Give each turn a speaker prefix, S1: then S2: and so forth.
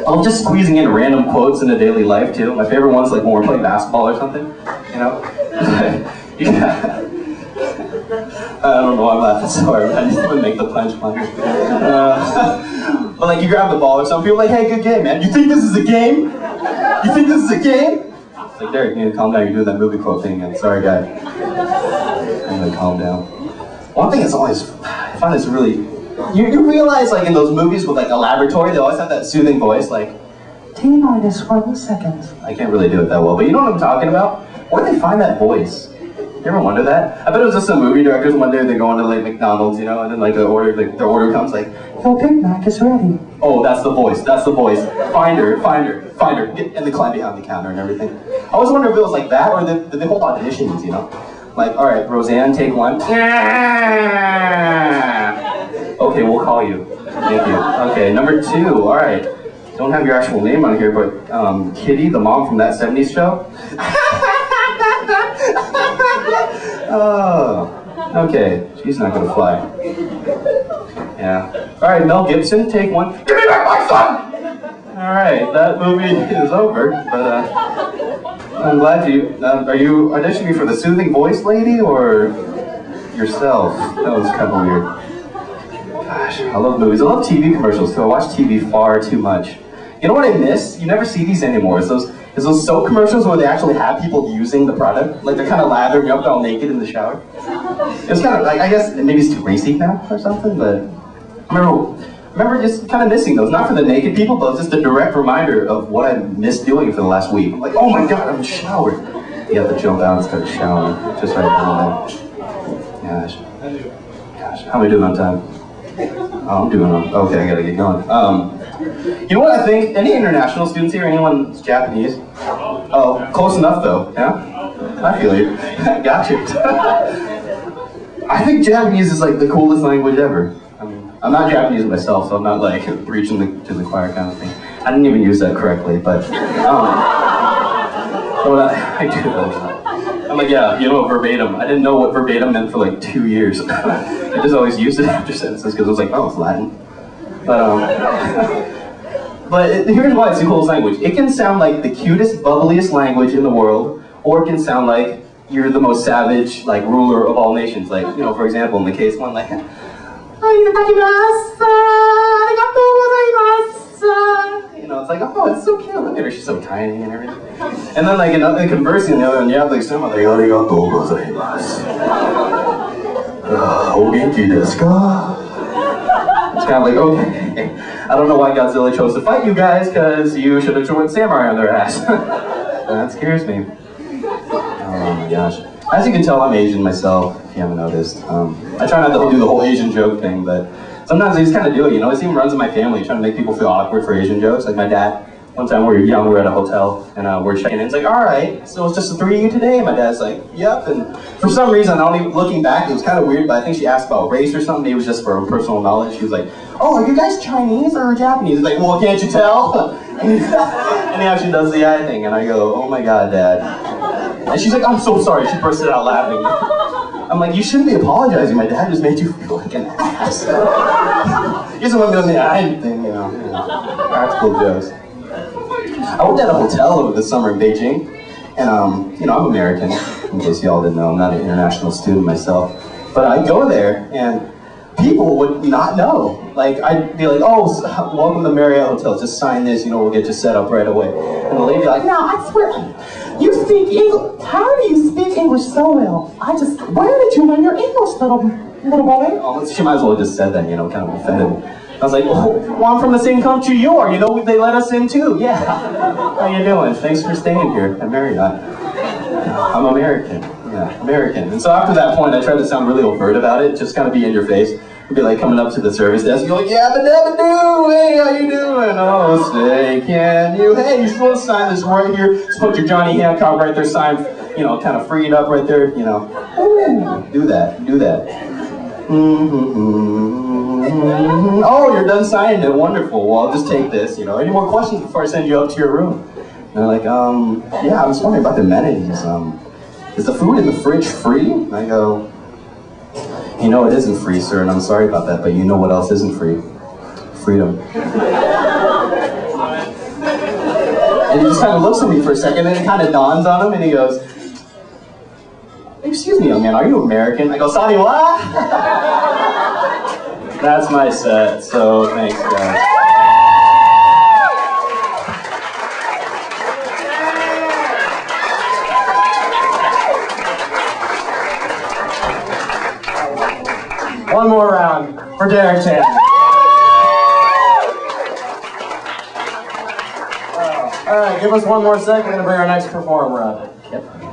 S1: I love just squeezing in random quotes into daily life too. My favorite one's like when we're playing basketball or something, you know? Yeah. I don't know why I'm laughing so hard, I didn't even make the punchline. But like you grab the ball or something, people are like, hey, good game, man. You think this is a game? You think this is a game? It's like, Derek, you need to calm down, you're doing that movie quote thing again. Sorry, guy. I'm gonna calm down. One thing is always, I find this really, you realize like in those movies with like a laboratory, they always have that soothing voice, like, T-minus 1 second. I can't really do it that well, but you know what I'm talking about? Where do they find that voice? You ever wonder that? I bet it was just some movie directors one day, they go into like McDonald's, you know, and then like their order comes like, your Big Mac is ready. Oh, that's the voice, that's the voice. Find her. And they climb behind the counter and everything. I always wonder if it was like that, or did they hold auditions, you know? Like, all right, Roseanne, take one. Okay, we'll call you. Thank you. Okay, number 2, all right. Don't have your actual name on here, but Kitty, the mom from that 70s show. Oh, okay, she's not gonna fly. Yeah. All right, Mel Gibson, take one. Give me back my son! All right, that movie is over, but I'm glad you, are you auditioning for the soothing voice lady, or yourself? That was kind of weird. Gosh, I love movies. I love TV commercials too. I watch TV far too much. You know what I miss? You never see these anymore. It's those soap commercials where they actually have people using the product. Like they're kind of lathering up all naked in the shower. It's kind of like, I guess maybe it's too racy now or something, but I remember just kind of missing those. Not for the naked people, but just a direct reminder of what I missed doing for the last week. I'm like, oh my god, I'm in the shower. You have to jump out and start showering. Just right now. Gosh, how am I doing on time? Oh, I'm doing on. Okay, I gotta get going. You know what I think? Any international students here? Anyone Japanese? Oh, close enough though. Yeah, I feel you. Got you. I think Japanese is like the coolest language ever. I mean, I'm not Japanese myself, so I'm not like preaching to the choir kind of thing. I didn't even use that correctly, but I do know. I'm like, yeah, you know, verbatim. I didn't know what verbatim meant for like 2 years. I just always used it after sentences because I was like, oh, it's Latin. But here's why it's the coolest language. It can sound like the cutest, bubbliest language in the world, or it can sound like you're the most savage, like, ruler of all nations. Like, you know, for example, in the case one, like, you know, it's like, oh, it's so cute. Look at her, she's so tiny and everything. And then, like, conversing, on the other one, you have like someone like, arigatou gozaimasu. O genki desu ka? It's kind of like, okay, I don't know why Godzilla chose to fight you guys, because you should have joined Samurai on their ass. That scares me. Oh my gosh. As you can tell, I'm Asian myself, if you haven't noticed. I try not to do the whole Asian joke thing, but sometimes I just kind of do it, you know? It even runs in my family, trying to make people feel awkward for Asian jokes. Like my dad, one time we were young, we were at a hotel, and we're checking in. It's like, all right, so it's just the 3 of you today? My dad's like, yep. And for some reason, looking back, it was kind of weird, but I think she asked about race or something. Maybe it was just for personal knowledge. She was like, oh, are you guys Chinese or Japanese? He's like, well, can't you tell? And now she does the eye thing, and I go, oh my god, Dad. And she's like, I'm so sorry. She bursted out laughing. I'm like, you shouldn't be apologizing. My dad just made you feel like an ass. You just want to do the eye thing, you know. Practical jokes. I worked at a hotel over the summer in Beijing, and you know, I'm American, in case y'all didn't know. I'm not an international student myself, but I go there, and people would not know. Like, I'd be like, oh, welcome to Marriott Hotel, just sign this, you know, we'll get you set up right away. And the lady like, no, I swear, you speak English, how do you speak English so well? Where did you learn your English, little boy? Oh, she might as well have just said that, you know, kind of offended me. I was like, well, I'm from the same country you are, you know, they let us in too, yeah. How you doing? Thanks for staying here at Marriott. I'm American, yeah, American. And so after that point, I tried to sound really overt about it, just kind of be in your face. I'd be like coming up to the service desk and go like, yeah, but never do, hey, how you doing? Oh, say, can you? Hey, you're supposed to sign this right here. Just put your Johnny Hancock right there, sign, you know, kind of free it up right there, you know. Ooh, do that. Oh, you're done signing it, wonderful. Well, I'll just take this, you know. Any more questions before I send you up to your room? And they're like, yeah, I was wondering about the amenities. Is the food in the fridge free? And I go, you know it isn't free, sir, and I'm sorry about that, but you know what else isn't free? Freedom. And he just kind of looks at me for a second, and it kind of dawns on him, and he goes, "Excuse me, young man, are you American?" I go, "Sorry, what?" That's my set, so thanks, guys. One more round for Derek Chan. All right, give us one more sec. We're going to bring our next performer up. Yep.